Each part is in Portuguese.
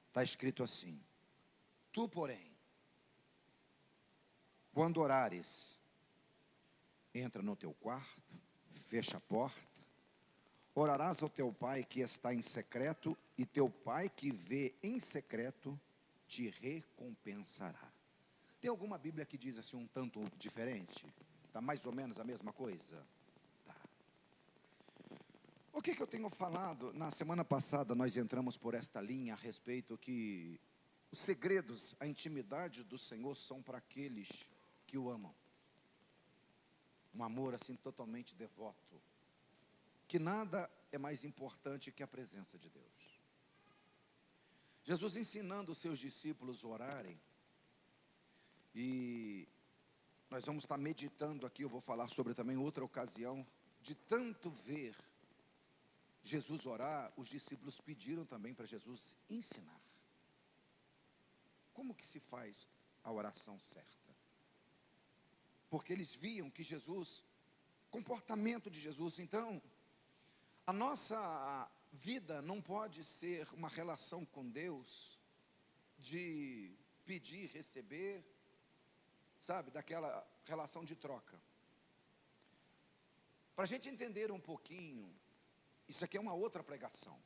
Está escrito assim: tu, porém, quando orares, entra no teu quarto, fecha a porta, orarás ao teu pai que está em secreto, e teu pai que vê em secreto te recompensará. Tem alguma Bíblia que diz assim um tanto diferente? Está mais ou menos a mesma coisa? Tá. O que eu tenho falado? Na semana passada nós entramos por esta linha a respeito que os segredos, a intimidade do Senhor são para aqueles que o amam. Um amor assim totalmente devoto. Que nada é mais importante que a presença de Deus. Jesus ensinando os seus discípulos a orarem. E nós vamos estar meditando aqui, eu vou falar sobre também outra ocasião, de tanto ver Jesus orar, os discípulos pediram também para Jesus ensinar. Como que se faz a oração certa? Porque eles viam que Jesus, comportamento de Jesus, então, a nossa vida não pode ser uma relação com Deus, de pedir, receber, sabe, daquela relação de troca. Para a gente entender um pouquinho, isso aqui é uma outra pregação,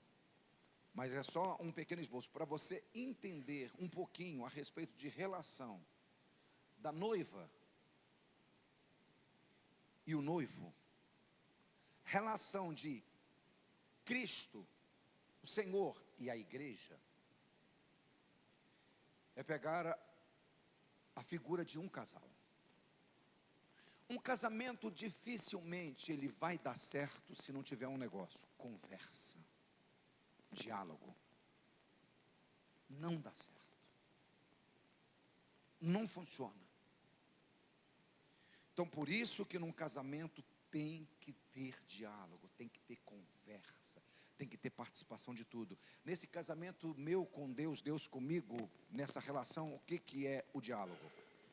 mas é só um pequeno esboço, para você entender um pouquinho a respeito de relação da noiva e o noivo, relação de Cristo, o Senhor e a igreja, é pegar a figura de um casal. Um casamento dificilmente ele vai dar certo se não tiver um negócio, conversa, diálogo. Não dá certo. Não funciona. Então por isso que num casamento tem que ter diálogo, tem que ter conversa, tem que ter participação de tudo. Nesse casamento meu com Deus, Deus comigo, nessa relação, o que é o diálogo?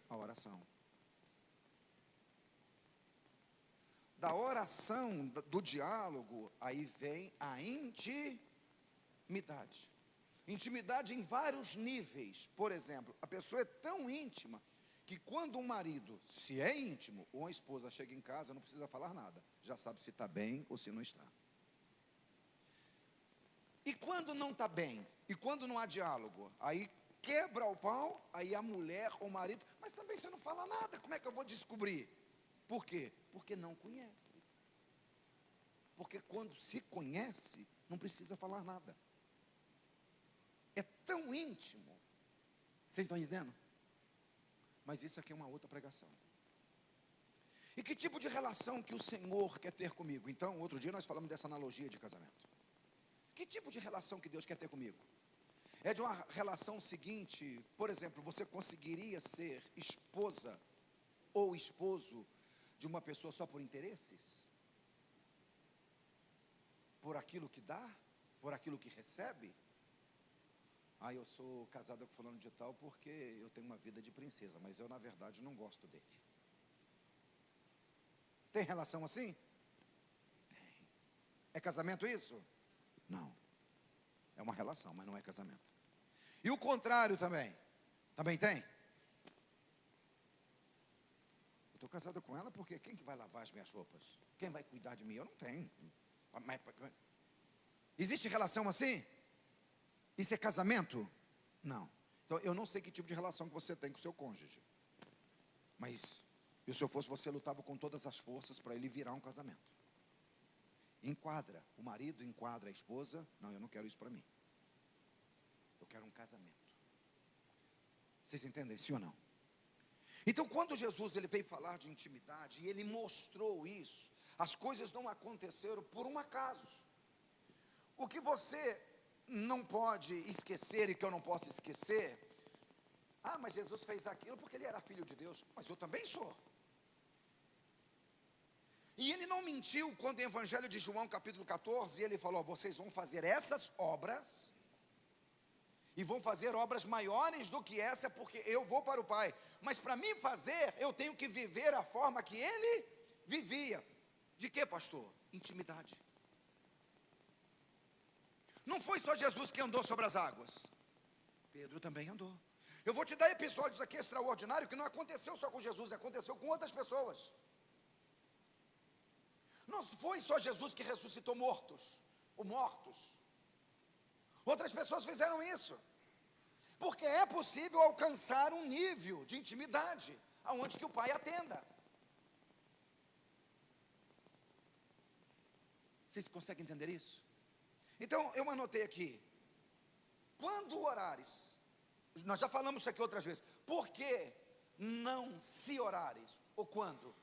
A oração. Da oração, do diálogo, aí vem a intimidade. Intimidade em vários níveis. Por exemplo, a pessoa é tão íntima que quando um marido, se é íntimo, ou uma esposa chega em casa, não precisa falar nada, já sabe se está bem ou se não está. E quando não está bem, e quando não há diálogo, aí quebra o pau, aí a mulher ou o marido, mas também você não fala nada, como é que eu vou descobrir? Por quê? Porque não conhece. Porque quando se conhece, não precisa falar nada. É tão íntimo. Vocês estão entendendo? Mas isso aqui é uma outra pregação. E que tipo de relação que o Senhor quer ter comigo? Então, outro dia nós falamos dessa analogia de casamento. Que tipo de relação que Deus quer ter comigo? É de uma relação seguinte, por exemplo, você conseguiria ser esposa ou esposo de uma pessoa só por interesses? Por aquilo que dá? Por aquilo que recebe? Ah, eu sou casada com fulano de tal porque eu tenho uma vida de princesa, mas eu na verdade não gosto dele. Tem relação assim? Tem. É casamento isso? Não. É uma relação, mas não é casamento. E o contrário também? Também tem? Eu estou casada com ela porque quem que vai lavar as minhas roupas? Quem vai cuidar de mim? Eu não tenho. Existe relação assim? Isso é casamento? Não. Então eu não sei que tipo de relação que você tem com o seu cônjuge. Mas se eu fosse você, lutava com todas as forças para ele virar um casamento. Enquadra, o marido enquadra a esposa. Não, eu não quero isso para mim. Eu quero um casamento. Vocês entendem sim ou não? Então quando Jesus ele veio falar de intimidade, e ele mostrou isso, as coisas não aconteceram por um acaso. O que você não pode esquecer e que eu não posso esquecer, mas Jesus fez aquilo porque ele era filho de Deus, mas eu também sou. E ele não mentiu quando em Evangelho de João capítulo 14, ele falou, vocês vão fazer essas obras, e vão fazer obras maiores do que essa, porque eu vou para o Pai. Mas para mim fazer, eu tenho que viver a forma que ele vivia. De que, pastor? Intimidade. Não foi só Jesus que andou sobre as águas. Pedro também andou. Eu vou te dar episódios aqui extraordinários que não aconteceu só com Jesus, aconteceu com outras pessoas. Não foi só Jesus que ressuscitou mortos, ou mortos. Outras pessoas fizeram isso. Porque é possível alcançar um nível de intimidade aonde que o Pai atenda. Vocês conseguem entender isso? Então, eu anotei aqui. Quando orares, nós já falamos isso aqui outras vezes. Por que não se orares? Ou quando?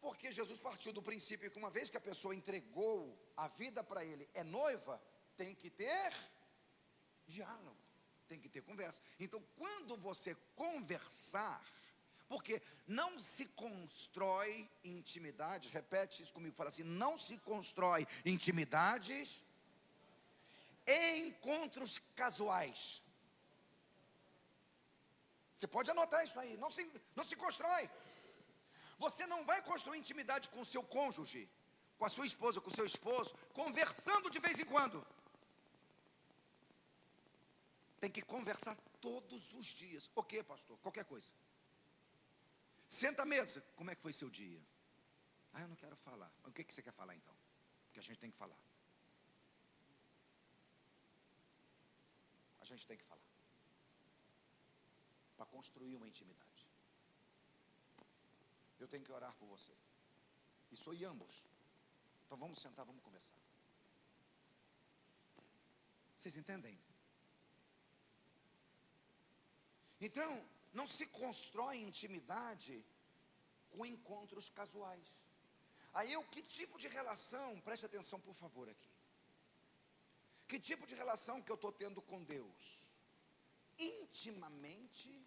Porque Jesus partiu do princípio que uma vez que a pessoa entregou a vida para Ele, é noiva, tem que ter diálogo, tem que ter conversa. Então, quando você conversar, porque não se constrói intimidade, repete isso comigo, fala assim, não se constrói intimidades em encontros casuais. Você pode anotar isso aí, não se constrói. Você não vai construir intimidade com o seu cônjuge, com a sua esposa, com o seu esposo, conversando de vez em quando. Tem que conversar todos os dias. O que, pastor? Qualquer coisa. Senta à mesa. Como é que foi seu dia? Ah, eu não quero falar. O que você quer falar então? Porque a gente tem que falar. A gente tem que falar. Para construir uma intimidade. Eu tenho que orar por você. E sou ambos. Então vamos sentar, vamos conversar. Vocês entendem? Então, não se constrói intimidade com encontros casuais. Aí que tipo de relação, preste atenção por favor aqui. Que tipo de relação que eu estou tendo com Deus? Intimamente,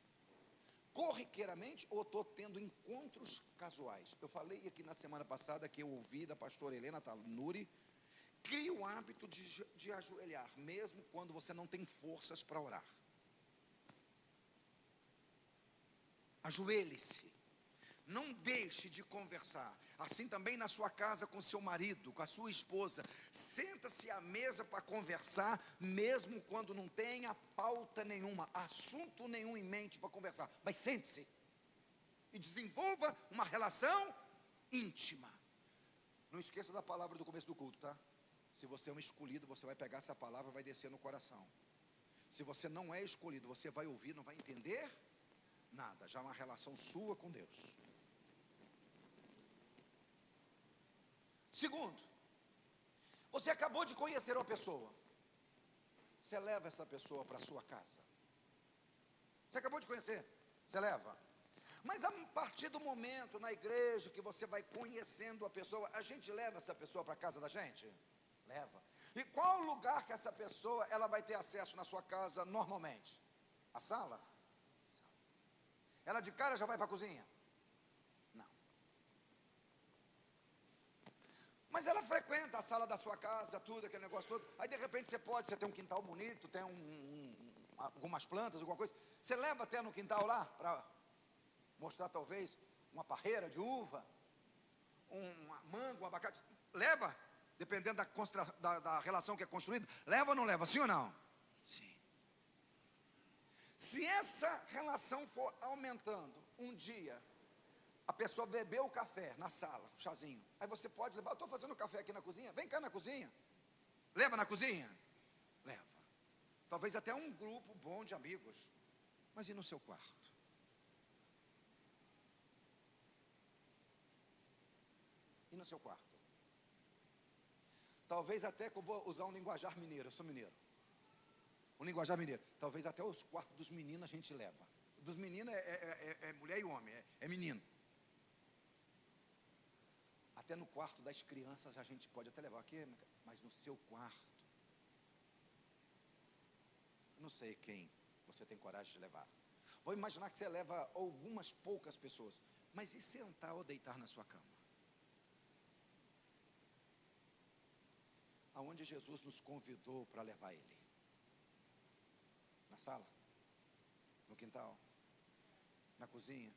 corriqueiramente, ou estou tendo encontros casuais? Eu falei aqui na semana passada que eu ouvi da pastora Helena Tanuri, crie o hábito de ajoelhar, mesmo quando você não tem forças para orar. Ajoelhe-se, não deixe de conversar. Assim também na sua casa com seu marido, com a sua esposa, senta-se à mesa para conversar, mesmo quando não tenha pauta nenhuma, assunto nenhum em mente para conversar, mas sente-se e desenvolva uma relação íntima. Não esqueça da palavra do começo do culto, tá? Se você é um escolhido, você vai pegar essa palavra e vai descer no coração. Se você não é escolhido, você vai ouvir, não vai entender nada, já é uma relação sua com Deus. Segundo, você acabou de conhecer uma pessoa, você leva essa pessoa para a sua casa. Você acabou de conhecer, você leva. Mas a partir do momento na igreja que você vai conhecendo a pessoa, a gente leva essa pessoa para a casa da gente? Leva. E qual lugar que essa pessoa ela vai ter acesso na sua casa normalmente? A sala? Ela de cara já vai para a cozinha? Não. Mas ela frequenta a sala da sua casa, tudo, aquele negócio todo. Aí de repente você tem um quintal bonito, tem algumas plantas, alguma coisa. Você leva até no quintal lá, para mostrar talvez uma parreira de uva, uma manga, um abacate. Leva, dependendo da relação que é construída. Leva ou não leva, sim ou não? Sim. Se essa relação for aumentando, um dia, a pessoa bebeu o café na sala, o chazinho, aí você pode levar, eu estou fazendo café aqui na cozinha, vem cá na cozinha, leva na cozinha, leva, talvez até um grupo bom de amigos, mas e no seu quarto? E no seu quarto? Talvez até que eu vou usar um linguajar mineiro, eu sou mineiro, um linguajar mineiro, talvez até os quartos dos meninos a gente leva, dos meninos é mulher e homem, é menino. Até no quarto das crianças a gente pode até levar aqui, mas no seu quarto, não sei quem você tem coragem de levar. Vou imaginar que você leva algumas poucas pessoas, mas e sentar ou deitar na sua cama? Aonde Jesus nos convidou para levar Ele? Na sala? No quintal? Na cozinha?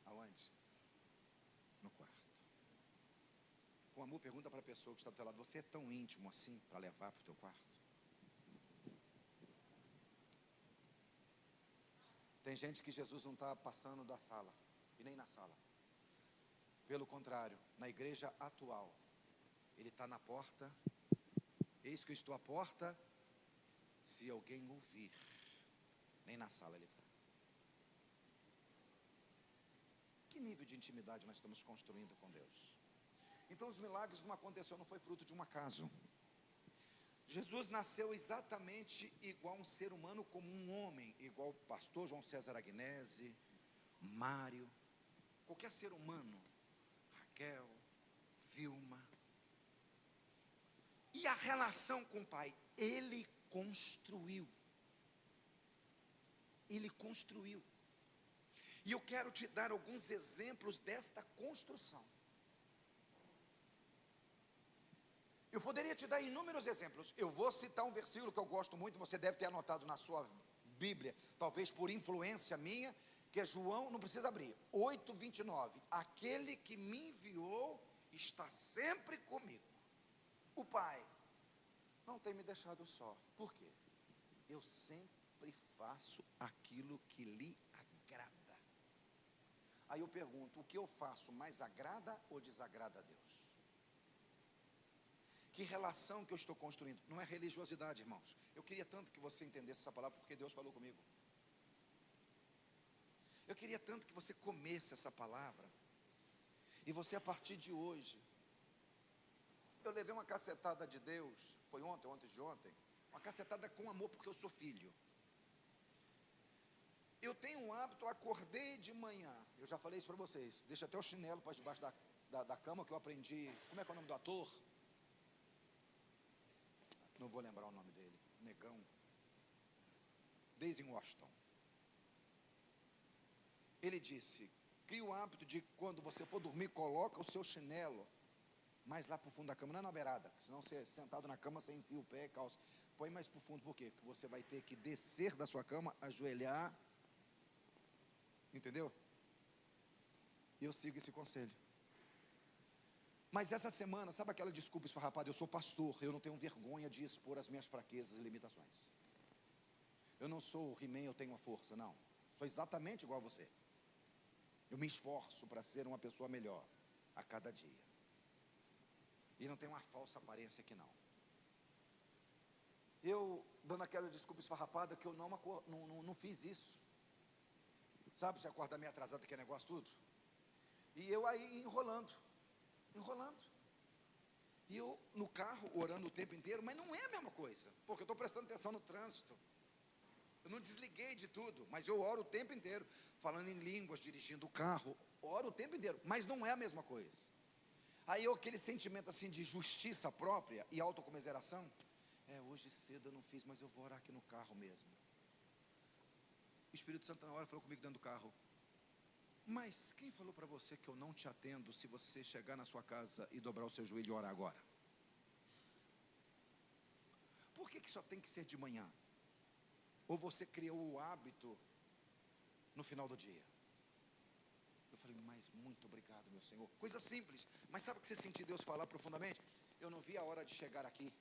Aonde? No quarto. O amor pergunta para a pessoa que está do teu lado, você é tão íntimo assim para levar para o teu quarto? Tem gente que Jesus não está passando da sala, e nem na sala. Pelo contrário, na igreja atual, Ele está na porta. Eis que eu estou à porta, se alguém ouvir. Nem na sala Ele está. Que nível de intimidade nós estamos construindo com Deus? Então os milagres não aconteceram, não foi fruto de um acaso. Jesus nasceu exatamente igual um ser humano, como um homem, igual o pastor João César Agnese, Mário, qualquer ser humano, Raquel, Vilma. E a relação com o Pai, Ele construiu. Ele construiu. E eu quero te dar alguns exemplos desta construção. Eu poderia te dar inúmeros exemplos. Eu vou citar um versículo que eu gosto muito, você deve ter anotado na sua Bíblia, talvez por influência minha, que é João, não precisa abrir, 8:29. Aquele que me enviou está sempre comigo. O Pai não tem me deixado só. Por quê? Eu sempre faço aquilo que lhe agrada. Aí eu pergunto, o que eu faço mais agrada ou desagrada a Deus? Que relação que eu estou construindo? Não é religiosidade, irmãos. Eu queria tanto que você entendesse essa palavra, porque Deus falou comigo. Eu queria tanto que você comesse essa palavra, e você a partir de hoje, eu levei uma cacetada de Deus, foi ontem ou antes de ontem, uma cacetada com amor, porque eu sou filho. Eu tenho um hábito, acordei de manhã, eu já falei isso para vocês, deixa até o chinelo para debaixo da cama, que eu aprendi, como é que é o nome do ator? Não vou lembrar o nome dele, negão, Denzel Washington. Ele disse, cria o hábito de quando você for dormir, coloca o seu chinelo mais lá para o fundo da cama, não é na beirada, senão você sentado na cama, você enfia o pé, calça, põe mais para o fundo, por quê? Porque você vai ter que descer da sua cama, ajoelhar, entendeu? Eu sigo esse conselho. Mas essa semana, sabe aquela desculpa esfarrapada? Eu sou pastor, eu não tenho vergonha de expor as minhas fraquezas e limitações. Eu não sou o He-Man, eu tenho a força, não. Sou exatamente igual a você. Eu me esforço para ser uma pessoa melhor a cada dia. E não tenho uma falsa aparência aqui, não. Eu, dando aquela desculpa esfarrapada, que eu não fiz isso. Sabe, você acorda meio atrasado, aquele negócio tudo. E eu aí enrolando. E eu no carro, orando o tempo inteiro, mas não é a mesma coisa, porque eu estou prestando atenção no trânsito. Eu não desliguei de tudo, mas eu oro o tempo inteiro, falando em línguas, dirigindo o carro, oro o tempo inteiro, mas não é a mesma coisa. Aí aquele sentimento assim de justiça própria e autocomiseração, hoje cedo eu não fiz, mas eu vou orar aqui no carro mesmo. O Espírito Santo na hora falou comigo dentro do carro, mas quem falou para você que eu não te atendo se você chegar na sua casa e dobrar o seu joelho e orar agora? Por que só tem que ser de manhã? Ou você criou o hábito no final do dia? Eu falei, mas muito obrigado, meu Senhor. Coisa simples, mas sabe o que você sentiu Deus falar profundamente? Eu não vi a hora de chegar aqui,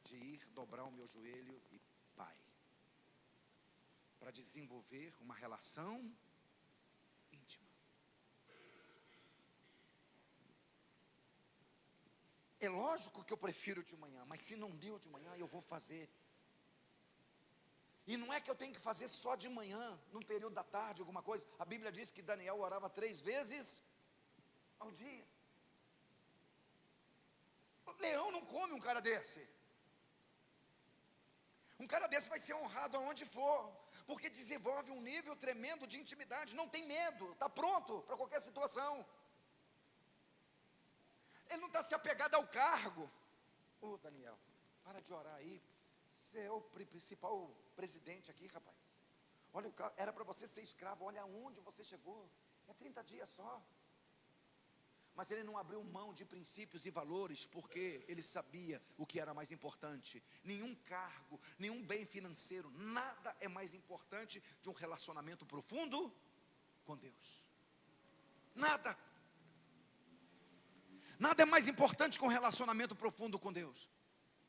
de ir dobrar o meu joelho e Pai, para desenvolver uma relação íntima. É lógico que eu prefiro de manhã, mas se não deu de manhã, eu vou fazer. E não é que eu tenho que fazer só de manhã, num período da tarde, alguma coisa. A Bíblia diz que Daniel orava 3 vezes ao dia. O leão não come um cara desse. Um cara desse vai ser honrado aonde for, porque desenvolve um nível tremendo de intimidade, não tem medo, está pronto para qualquer situação. Ele não está se apegado ao cargo. Daniel, para de orar aí, você é o principal presidente aqui, rapaz. Olha, era para você ser escravo, olha aonde você chegou, é 30 dias só. Mas ele não abriu mão de princípios e valores, porque ele sabia o que era mais importante. Nenhum cargo, nenhum bem financeiro, nada é mais importante de um relacionamento profundo com Deus. Nada. Nada é mais importante que um relacionamento profundo com Deus.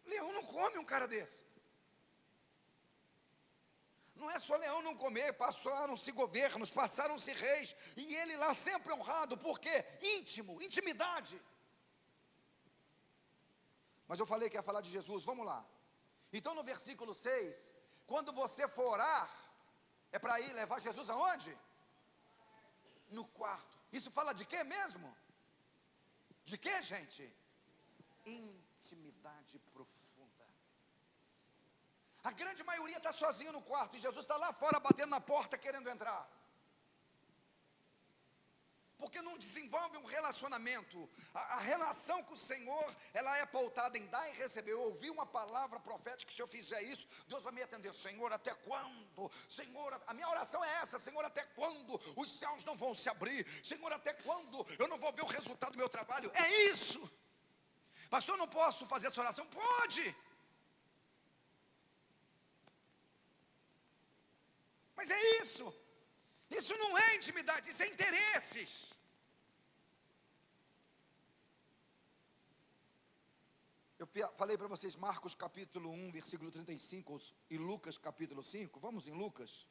Leão não come um cara desse. Não é só Leão não comer, passaram-se governos, passaram-se reis, e ele lá sempre honrado, porque íntimo, intimidade. Mas eu falei que ia falar de Jesus, vamos lá. Então no versículo 6, quando você for orar, é para ir levar Jesus aonde? No quarto. Isso fala de quê mesmo? De quê, gente? Intimidade profunda. A grande maioria está sozinho no quarto, e Jesus está lá fora batendo na porta querendo entrar. Porque não desenvolve um relacionamento. A relação com o Senhor, ela é pautada em dar e receber. Eu ouvi uma palavra profética, se eu fizer isso, Deus vai me atender. Senhor, até quando? Senhor, a minha oração é essa: Senhor, até quando os céus não vão se abrir? Senhor, até quando eu não vou ver o resultado do meu trabalho? É isso. Pastor, eu não posso fazer essa oração? Pode. Mas é isso. Isso não é intimidade, isso é interesses. Eu falei para vocês Marcos capítulo 1, versículo 35 e Lucas capítulo 5. Vamos em Lucas.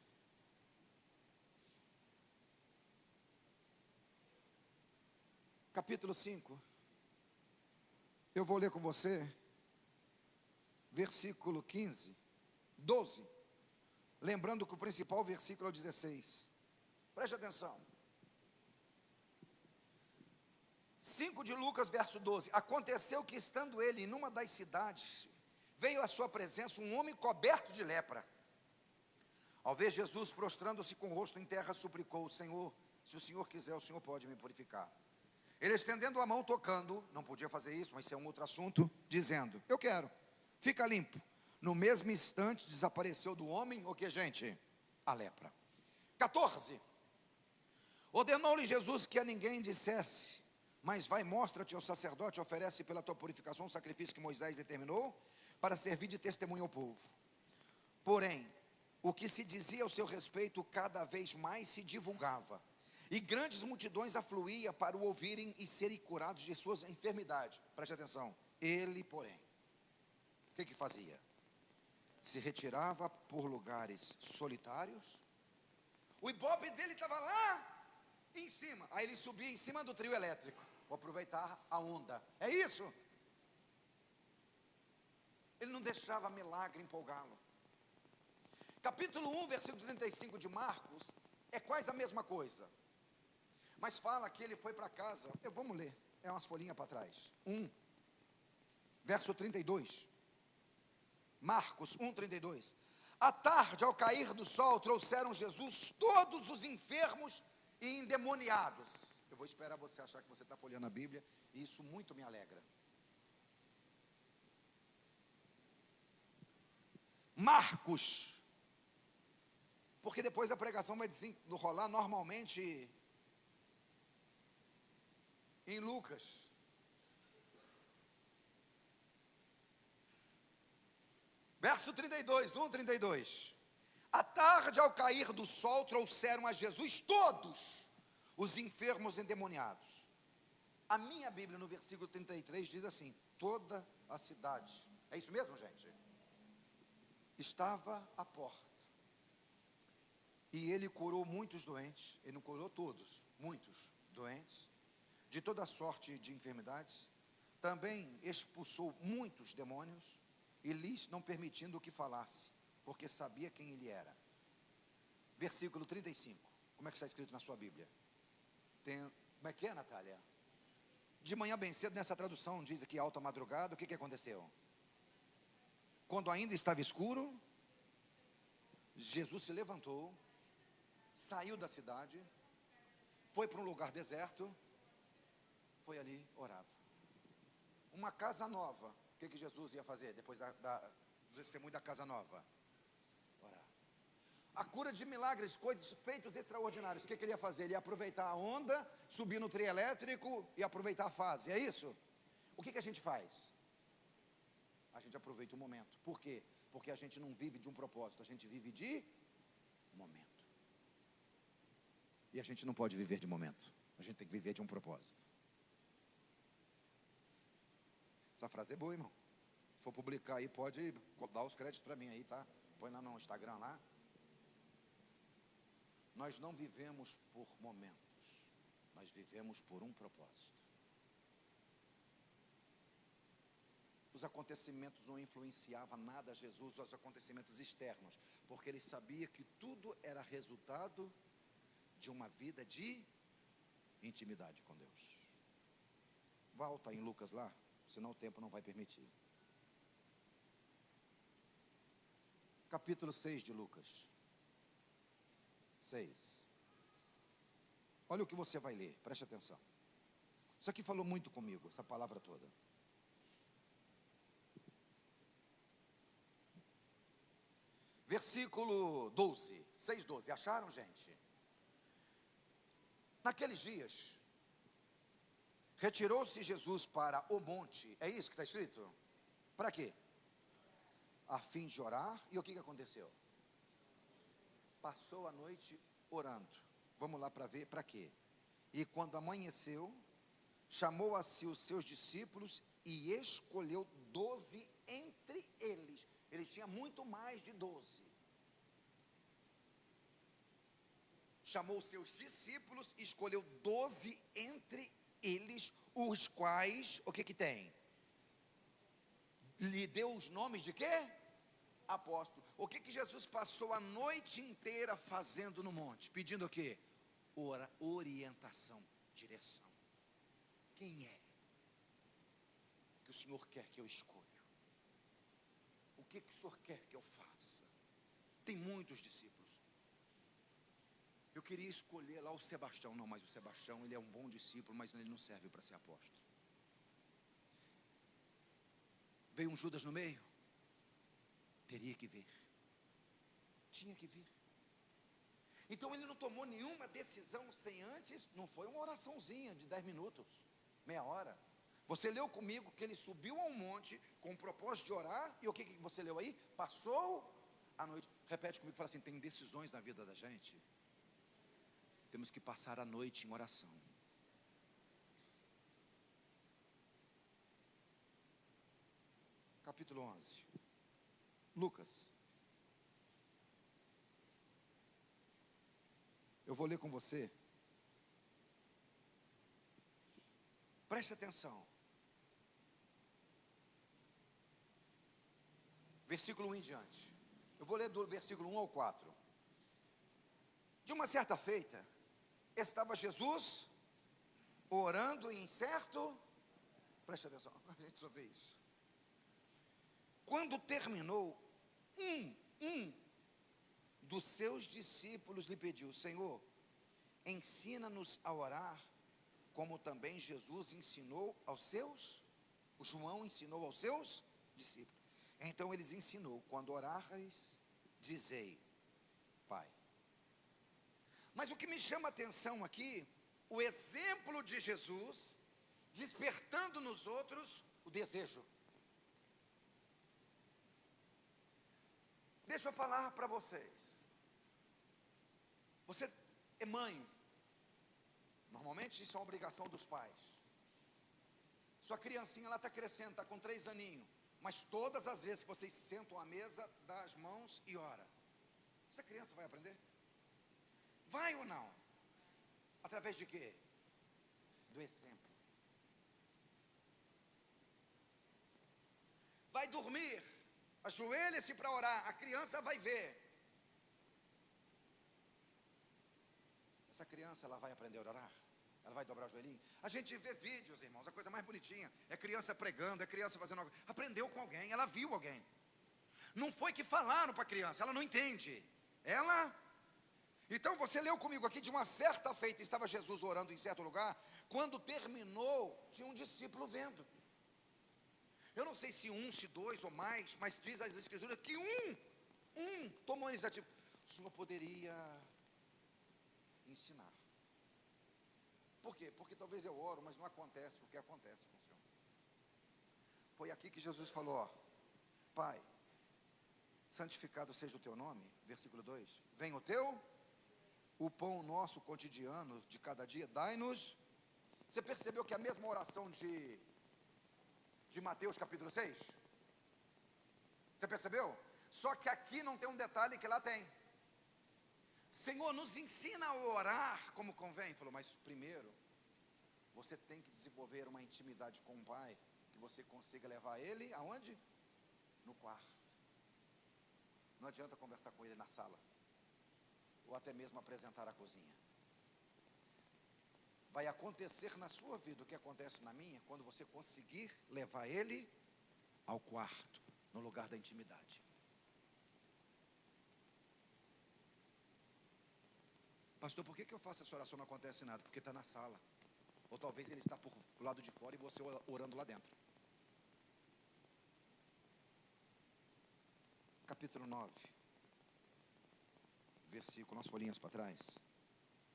Capítulo 5. Eu vou ler com você. Versículo 15, 12. Lembrando que o principal versículo é o 16. Preste atenção. 5 de Lucas, verso 12. Aconteceu que, estando ele em uma das cidades, veio à sua presença um homem coberto de lepra. Ao ver Jesus, prostrando-se com o rosto em terra, suplicou: Senhor, se o Senhor quiser, o Senhor pode me purificar. Ele, estendendo a mão, tocando, não podia fazer isso, mas isso é um outro assunto, dizendo: eu quero, fica limpo. No mesmo instante desapareceu do homem, o que, gente? A lepra. 14. Ordenou-lhe Jesus que a ninguém dissesse: mas vai, mostra-te ao sacerdote, oferece pela tua purificação o sacrifício que Moisés determinou, para servir de testemunho ao povo. Porém, o que se dizia ao seu respeito cada vez mais se divulgava, e grandes multidões afluíam para o ouvirem e serem curados de suas enfermidades. Preste atenção. Ele, porém, o que fazia? Se retirava por lugares solitários. O ibope dele estava lá em cima. Aí ele subia em cima do trio elétrico. Vou aproveitar a onda. É isso? Ele não deixava milagre empolgá-lo. Capítulo 1, versículo 35 de Marcos é quase a mesma coisa. Mas fala que ele foi para casa. Vamos ler. É umas folhinhas para trás. 1, verso 32. Marcos 1, 32. À tarde, ao cair do sol, trouxeram Jesus todos os enfermos e endemoniados. Eu vou esperar você achar que você está folheando a Bíblia, e isso muito me alegra. Marcos, porque depois a pregação vai desenrolar normalmente em Lucas. Verso 32, 1, 32. À tarde, ao cair do sol, trouxeram a Jesus todos os enfermos endemoniados. A minha Bíblia, no versículo 33, diz assim: toda a cidade. É isso mesmo, gente? Estava à porta. E ele curou muitos doentes. Ele não curou todos, muitos doentes, de toda sorte de enfermidades. Também expulsou muitos demônios, e lhes não permitindo que falasse, porque sabia quem ele era. Versículo 35. Como é que está escrito na sua Bíblia? Como é que é, Natália? De manhã bem cedo, nessa tradução diz aqui alta madrugada. O que aconteceu? Quando ainda estava escuro, Jesus se levantou, saiu da cidade, foi para um lugar deserto, foi ali, orava. Uma casa nova. O que Jesus ia fazer depois do testemunho da casa nova? Orar. A cura de milagres, coisas, feitos extraordinários. O que ele ia fazer? Ele ia aproveitar a onda, subir no trio elétrico e aproveitar a fase. É isso? O que a gente faz? A gente aproveita o momento. Por quê? Porque a gente não vive de um propósito, a gente vive de momento. E a gente não pode viver de momento, a gente tem que viver de um propósito. Essa frase é boa, irmão. Se for publicar aí, pode dar os créditos para mim aí, tá? Põe lá no Instagram lá. Nós não vivemos por momentos, nós vivemos por um propósito. Os acontecimentos não influenciavam nada a Jesus, os acontecimentos externos, porque ele sabia que tudo era resultado de uma vida de intimidade com Deus. Volta em Lucas lá, senão o tempo não vai permitir. Capítulo 6 de Lucas. 6. Olha o que você vai ler, preste atenção. Isso aqui falou muito comigo, essa palavra toda. Versículo 12, 6:12, acharam, gente? Naqueles dias, retirou-se Jesus para o monte, é isso que está escrito? Para quê? A fim de orar, e o que aconteceu? Passou a noite orando. Vamos lá para ver para quê? E quando amanheceu, chamou a si os seus discípulos e escolheu 12 entre eles. Ele tinha muito mais de 12. Chamou os seus discípulos e escolheu 12 entre eles, os quais, o que tem? Lhe deu os nomes de quê? Apóstolo. O que Jesus passou a noite inteira fazendo no monte? Pedindo o quê? Orientação, direção. Quem é que o Senhor quer que eu escolha? O que o Senhor quer que eu faça? Tem muitos discípulos. Eu queria escolher lá o Sebastião. Não, mas o Sebastião, ele é um bom discípulo, mas ele não serve para ser apóstolo. Veio um Judas no meio? Teria que vir. Tinha que vir. Então ele não tomou nenhuma decisão sem antes, não foi uma oraçãozinha de 10 minutos, meia hora. Você leu comigo que ele subiu a um monte com o propósito de orar, e o que você leu aí? Passou a noite. Repete comigo, fala assim: tem decisões na vida da gente. Temos que passar a noite em oração. Capítulo 11. Lucas. Eu vou ler com você. Preste atenção. Versículo 1 em diante. Eu vou ler do versículo 1 ao 4. De uma certa feita, estava Jesus orando em certo... Preste atenção, a gente só vê isso. Quando terminou, um dos seus discípulos lhe pediu: Senhor, ensina-nos a orar, como também Jesus ensinou aos seus, o João ensinou aos seus discípulos. Então eles ensinou: quando orares, dizei, Pai. Mas o que me chama a atenção aqui, o exemplo de Jesus, despertando nos outros o desejo. Deixa eu falar para vocês. Você é mãe. Normalmente isso é uma obrigação dos pais. Sua criancinha, ela está crescendo, está com 3 aninhos. Mas todas as vezes que vocês sentam à mesa, dá as mãos e ora. Essa criança vai aprender? Vai ou não? Através de quê? Do exemplo. Vai dormir, ajoelha-se para orar, a criança vai ver. Essa criança, ela vai aprender a orar? Ela vai dobrar o joelhinho? A gente vê vídeos, irmãos, a coisa mais bonitinha é criança pregando, é criança fazendo algo. Aprendeu com alguém, ela viu alguém. Não foi que falaram para a criança, ela não entende. Então você leu comigo aqui, de uma certa feita, estava Jesus orando em certo lugar. Quando terminou, tinha um discípulo vendo. Eu não sei se 1, se 2 ou mais, mas diz as escrituras que um tomou a iniciativa. O Senhor poderia ensinar. Por quê? Porque talvez eu oro, mas não acontece o que acontece com o Senhor. Foi aqui que Jesus falou, ó: Pai, santificado seja o teu nome, versículo 2, venha o teu, o pão nosso cotidiano de cada dia, dai-nos. Você percebeu que é a mesma oração de Mateus capítulo 6? Você percebeu? Só que aqui não tem um detalhe que lá tem. Senhor, nos ensina a orar como convém. Falou, mas primeiro, você tem que desenvolver uma intimidade com o Pai, que você consiga levar ele aonde? No quarto. Não adianta conversar com ele na sala, ou até mesmo apresentar a cozinha. Vai acontecer na sua vida o que acontece na minha, quando você conseguir levar ele ao quarto, no lugar da intimidade. Pastor, por que eu faço essa oração e não acontece nada? Porque está na sala. Ou talvez ele está por lado de fora e você orando lá dentro. Capítulo 9, versículo, umas folhinhas para trás.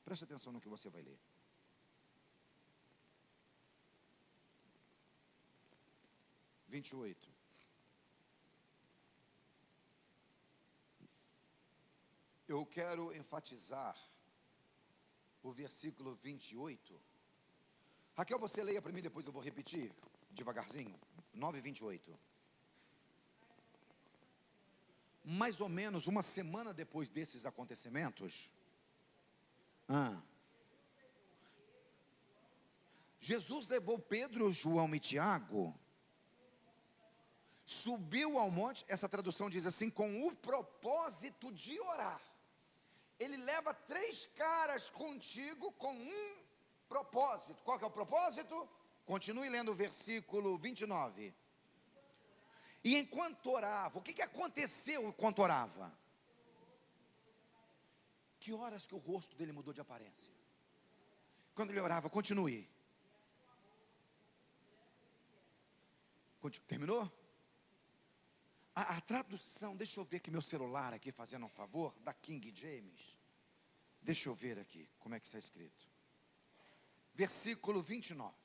Preste atenção no que você vai ler. Vinte e oito. Eu quero enfatizar o versículo 28. Raquel, você leia para mim, depois eu vou repetir devagarzinho. 9:28. Mais ou menos uma semana depois desses acontecimentos, Jesus levou Pedro, João e Tiago, subiu ao monte. Essa tradução diz assim, com o propósito de orar. Ele leva 3 caras contigo com um propósito. Qual que é o propósito? Continue lendo o versículo 29. E enquanto orava, o que aconteceu enquanto orava? Que horas que o rosto dele mudou de aparência? Quando ele orava, continue. Terminou? A tradução, deixa eu ver aqui meu celular aqui, fazendo um favor, da King James. Deixa eu ver aqui, como é que está escrito. Versículo 29.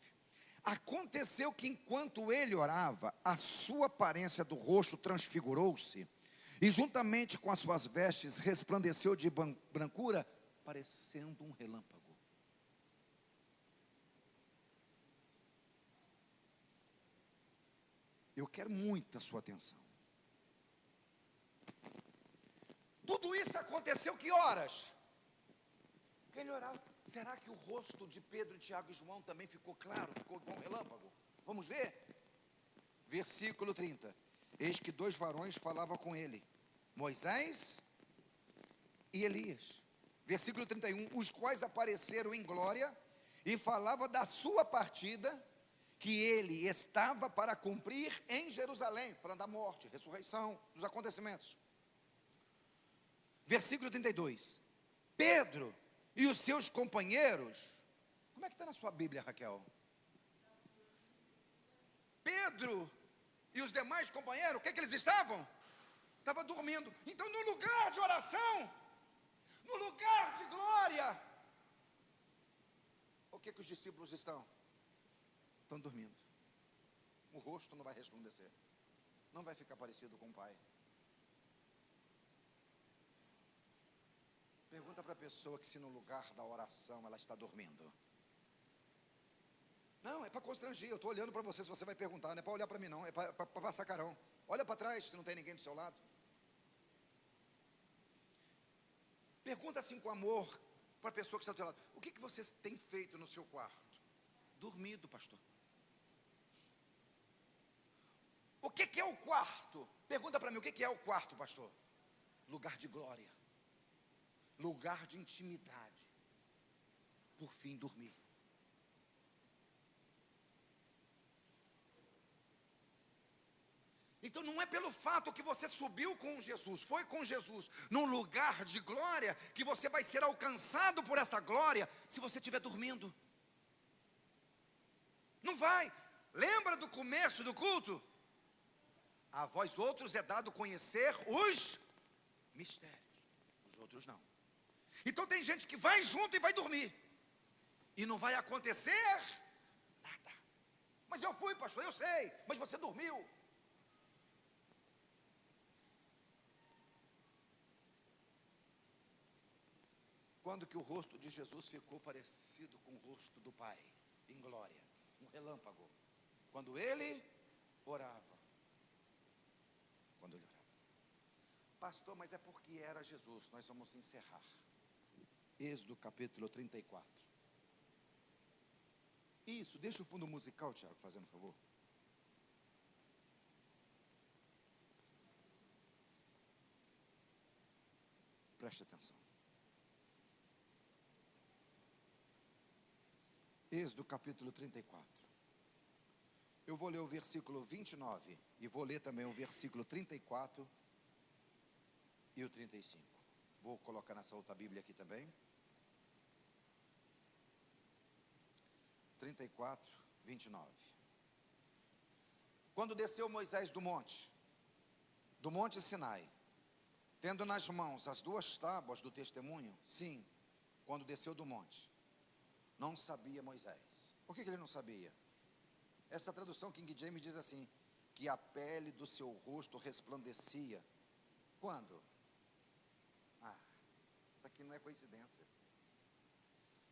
Aconteceu que enquanto ele orava, a sua aparência do rosto transfigurou-se, e juntamente com as suas vestes resplandeceu de brancura, parecendo um relâmpago. Eu quero muito a sua atenção. Tudo isso aconteceu que horas? Que ele orava. Será que o rosto de Pedro, Tiago e João também ficou claro? Ficou igual um relâmpago? Vamos ver? Versículo 30. Eis que 2 varões falavam com ele, Moisés e Elias. Versículo 31. Os quais apareceram em glória e falava da sua partida, que ele estava para cumprir em Jerusalém, para da morte, ressurreição, dos acontecimentos. Versículo 32. Pedro e os seus companheiros. Como é que está na sua Bíblia, Raquel? Pedro e os demais companheiros, o que eles estavam? Estavam dormindo. Então, no lugar de oração, no lugar de glória, o que os discípulos estão? Estão dormindo. O rosto não vai resplandecer, não vai ficar parecido com o Pai. Pergunta para a pessoa que se no lugar da oração ela está dormindo. Não, é para constranger, eu estou olhando para você, se você vai perguntar, não é para olhar para mim não, é para passar carão. Olha para trás, se não tem ninguém do seu lado. Pergunta assim com amor para a pessoa que está do seu lado. O que você tem feito no seu quarto? Dormido, pastor. O que é o quarto? Pergunta para mim, o que é o quarto, pastor? Lugar de glória. Lugar de intimidade. Por fim, dormir. Então não é pelo fato que você subiu com Jesus, foi com Jesus, num lugar de glória, que você vai ser alcançado por essa glória, se você estiver dormindo. Não vai. Lembra do começo do culto? A vós outros é dado conhecer os mistérios, os outros não. Então tem gente que vai junto e vai dormir, e não vai acontecer nada. Mas eu fui, pastor, eu sei, mas você dormiu. Quando que o rosto de Jesus ficou parecido com o rosto do Pai, em glória, um relâmpago? Quando ele orava. Quando ele orava. Pastor, mas é porque era Jesus, nós vamos encerrar. Êxodo capítulo 34. Isso, deixa o fundo musical, Tiago, fazendo favor. Preste atenção. Êxodo capítulo 34. Eu vou ler o versículo 29 e vou ler também o versículo 34 e o 35. Vou colocar nessa outra Bíblia aqui também. 34, 29. Quando desceu Moisés do monte Sinai, tendo nas mãos as 2 tábuas do testemunho, sim, quando desceu do monte, não sabia Moisés. Por que ele não sabia? Essa tradução King James diz assim, que a pele do seu rosto resplandecia. Quando? Isso aqui não é coincidência.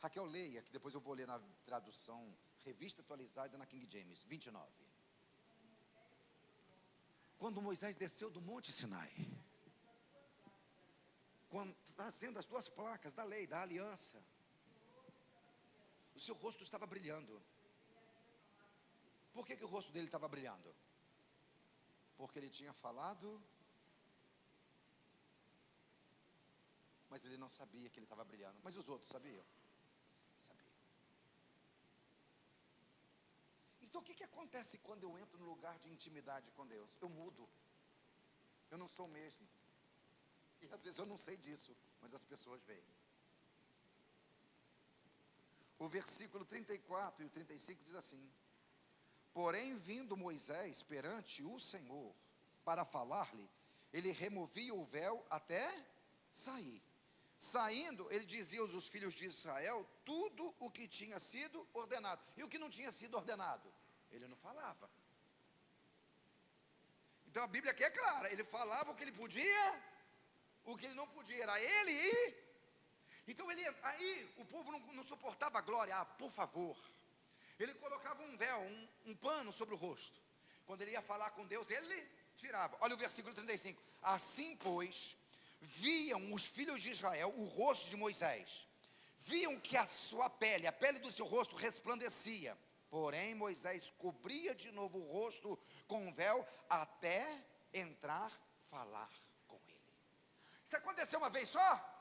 Raquel, leia, que depois eu vou ler na tradução Revista Atualizada na King James, 29. Quando Moisés desceu do monte Sinai, trazendo as 2 placas da lei, da aliança, o seu rosto estava brilhando. Por que o rosto dele estava brilhando? Porque ele tinha falado, mas ele não sabia que ele estava brilhando. Mas os outros sabiam? Sabiam. Então o que acontece quando eu entro no lugar de intimidade com Deus? Eu mudo. Eu não sou o mesmo. E às vezes eu não sei disso, mas as pessoas veem. O versículo 34 e o 35 diz assim: porém, vindo Moisés perante o Senhor para falar-lhe, ele removia o véu até sair. Saindo, ele dizia aos filhos de Israel tudo o que tinha sido ordenado. E o que não tinha sido ordenado? Ele não falava. Então a Bíblia aqui é clara, ele falava o que ele podia, o que ele não podia, era ele e... Então aí o povo não suportava a glória, por favor. Ele colocava um véu, um pano sobre o rosto. Quando ele ia falar com Deus, ele tirava. Olha o versículo 35. Assim, pois, viam os filhos de Israel o rosto de Moisés. Viam que a sua pele, a pele do seu rosto resplandecia. Porém, Moisés cobria de novo o rosto com um véu até entrar falar com ele. Isso aconteceu uma vez só?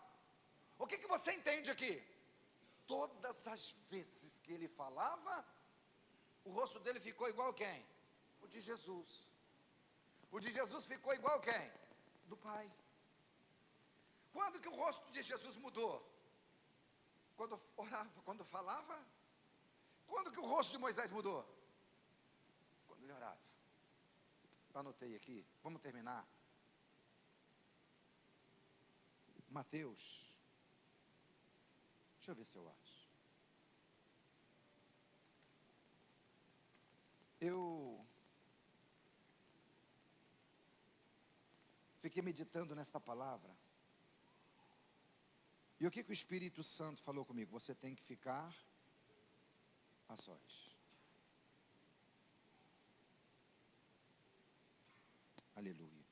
O que você entende aqui? Todas as vezes que ele falava, o rosto dele ficou igual quem? O de Jesus. O de Jesus ficou igual quem? Do Pai. Quando que o rosto de Jesus mudou? Quando orava, quando falava? Quando que o rosto de Moisés mudou? Quando ele orava. Eu anotei aqui, vamos terminar. Mateus. Deixa eu ver se eu acho. Eu fiquei meditando nesta palavra. E o que o Espírito Santo falou comigo? Você tem que ficar a sós. Aleluia.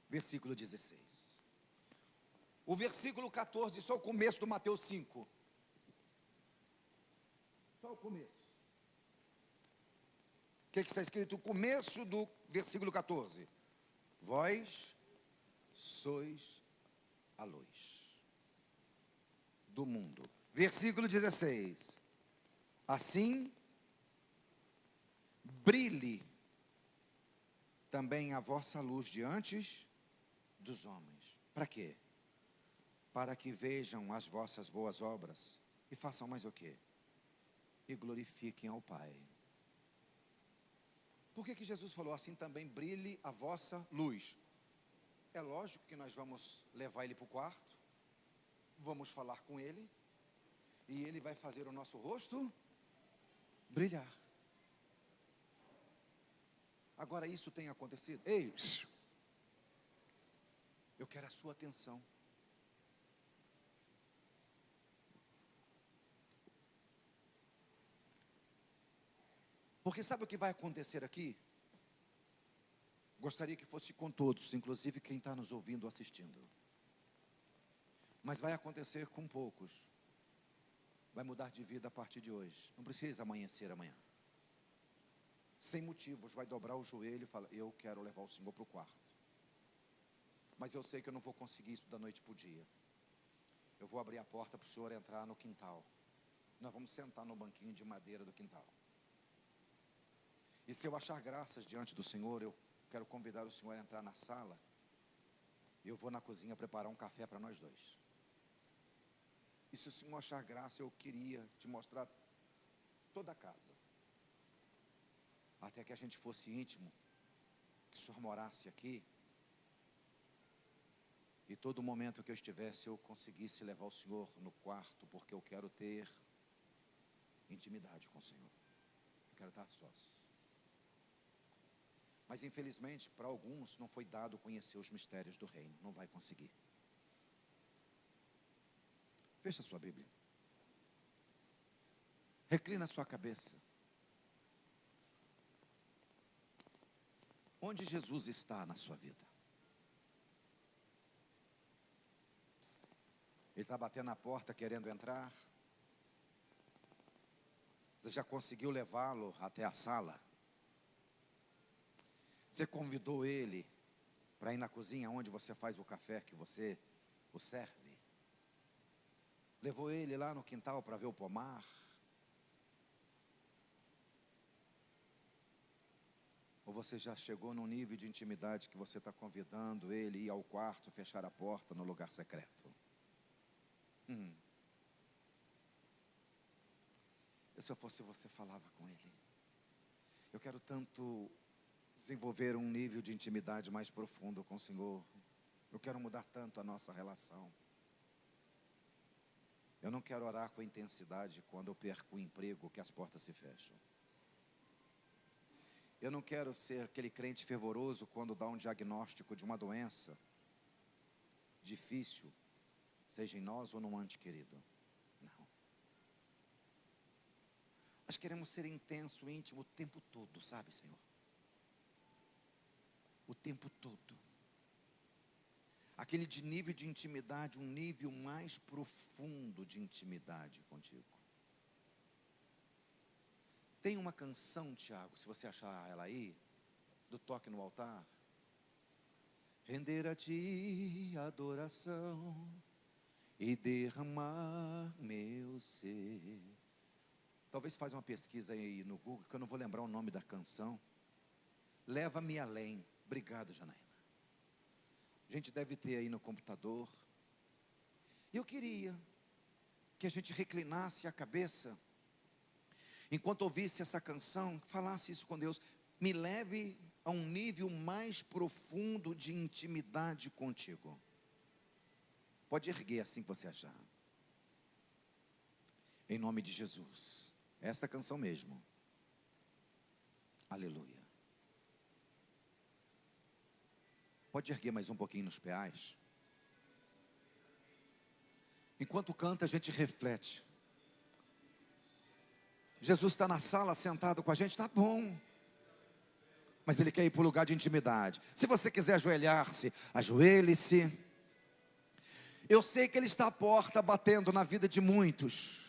Versículo 16. O versículo 14, só o começo do Mateus 5. Só o começo. O que está escrito? O começo do versículo 14. Vós sois a luz do mundo. Versículo 16. Assim, brilhe também a vossa luz diante dos homens. Para quê? Para que vejam as vossas boas obras e façam mais o quê? E glorifiquem ao Pai. Por que Jesus falou assim também? Brilhe a vossa luz. É lógico que nós vamos levar ele para o quarto, vamos falar com ele, e ele vai fazer o nosso rosto brilhar. Agora isso tem acontecido? Ei, eu quero a sua atenção. Porque sabe o que vai acontecer aqui? Gostaria que fosse com todos, inclusive quem está nos ouvindo, assistindo. Mas vai acontecer com poucos. Vai mudar de vida a partir de hoje. Não precisa amanhecer amanhã. Sem motivos, vai dobrar o joelho e falar: eu quero levar o Senhor para o quarto. Mas eu sei que eu não vou conseguir isso da noite para o dia. Eu vou abrir a porta para o Senhor entrar no quintal. Nós vamos sentar no banquinho de madeira do quintal. E se eu achar graças diante do Senhor, eu quero convidar o Senhor a entrar na sala. E eu vou na cozinha preparar um café para nós dois. E se o Senhor achar graça, eu queria te mostrar toda a casa. Até que a gente fosse íntimo, que o Senhor morasse aqui. E todo momento que eu estivesse, eu conseguisse levar o Senhor no quarto, porque eu quero ter intimidade com o Senhor. Eu quero estar sós. Mas infelizmente, para alguns, não foi dado conhecer os mistérios do reino. Não vai conseguir. Fecha a sua Bíblia. Reclina a sua cabeça. Onde Jesus está na sua vida? Ele está batendo na porta querendo entrar? Você já conseguiu levá-lo até a sala? Você convidou ele para ir na cozinha onde você faz o café que você o serve? Levou ele lá no quintal para ver o pomar? Ou você já chegou num nível de intimidade que você está convidando ele a ir ao quarto, fechar a porta no lugar secreto? Se eu fosse você, falava com ele. Eu quero tanto desenvolver um nível de intimidade mais profundo com o Senhor. Eu quero mudar tanto a nossa relação. Eu não quero orar com intensidade quando eu perco o emprego, que as portas se fecham. Eu não quero ser aquele crente fervoroso quando dá um diagnóstico de uma doença difícil, seja em nós ou num ente querido. Não. Nós queremos ser intenso, íntimo o tempo todo, sabe, Senhor? O tempo todo. Aquele de nível de intimidade, um nível mais profundo de intimidade contigo. Tem uma canção, Tiago, se você achar ela aí, do Toque no Altar. Render a ti adoração e derramar meu ser. Talvez faz uma pesquisa aí no Google, que eu não vou lembrar o nome da canção. Leva-me além. Obrigado, Janaína. A gente deve ter aí no computador. Eu queria que a gente reclinasse a cabeça, enquanto ouvisse essa canção, falasse isso com Deus. Me leve a um nível mais profundo de intimidade contigo. Pode erguer assim que você achar. Em nome de Jesus. Esta canção mesmo. Aleluia. Pode erguer mais um pouquinho nos pés. Enquanto canta, a gente reflete. Jesus está na sala sentado com a gente, tá bom. Mas Ele quer ir para o lugar de intimidade. Se você quiser ajoelhar-se, ajoelhe-se. Eu sei que Ele está à porta batendo na vida de muitos.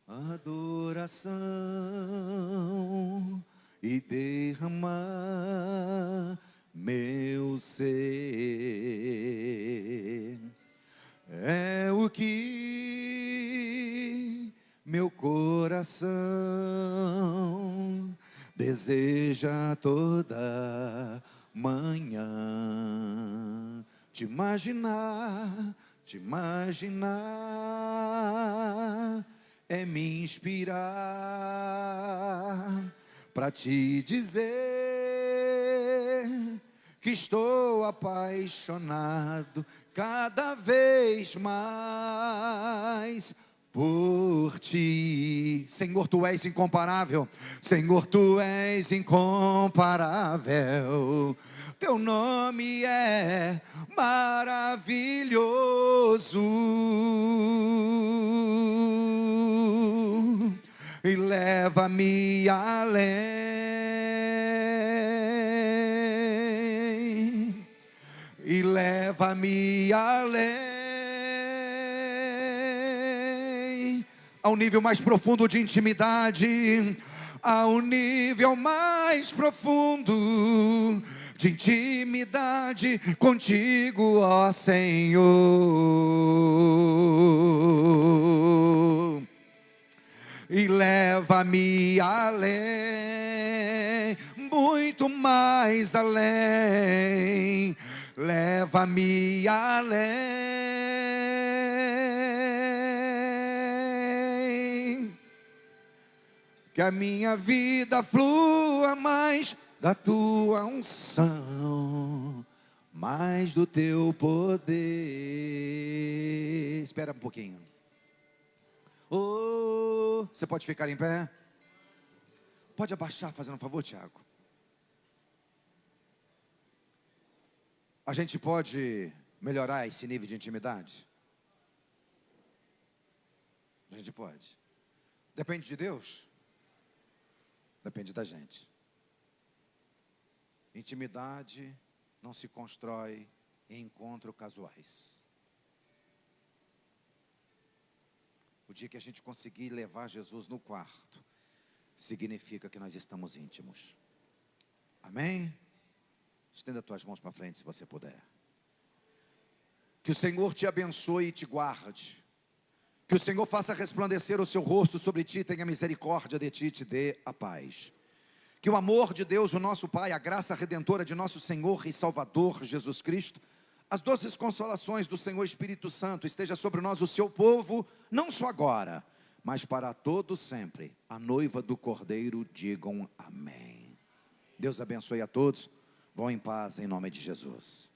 Adoração e derramar meu ser é o que meu coração deseja toda manhã. Te imaginar é me inspirar para te dizer que estou apaixonado cada vez mais por ti. Senhor, tu és incomparável. Senhor, tu és incomparável. Teu nome é maravilhoso. E leva-me além. E leva-me além, ao nível mais profundo de intimidade, ao nível mais profundo de intimidade contigo, ó Senhor. E leva-me além, muito mais além. Leva-me além, que a minha vida flua mais da tua unção, mais do teu poder. Espera um pouquinho. Oh, você pode ficar em pé? Pode abaixar, fazendo um favor, Tiago. A gente pode melhorar esse nível de intimidade? A gente pode. Depende de Deus? Depende da gente. Intimidade não se constrói em encontros casuais. O dia que a gente conseguir levar Jesus no quarto, significa que nós estamos íntimos. Amém? Estenda as tuas mãos para frente, se você puder. Que o Senhor te abençoe e te guarde. Que o Senhor faça resplandecer o seu rosto sobre ti, tenha misericórdia de ti e te dê a paz. Que o amor de Deus, o nosso Pai, a graça redentora de nosso Senhor e Salvador Jesus Cristo, as doces consolações do Senhor Espírito Santo esteja sobre nós, o seu povo, não só agora, mas para todos sempre. A noiva do Cordeiro digam amém. Deus abençoe a todos. Vão em paz, em nome de Jesus.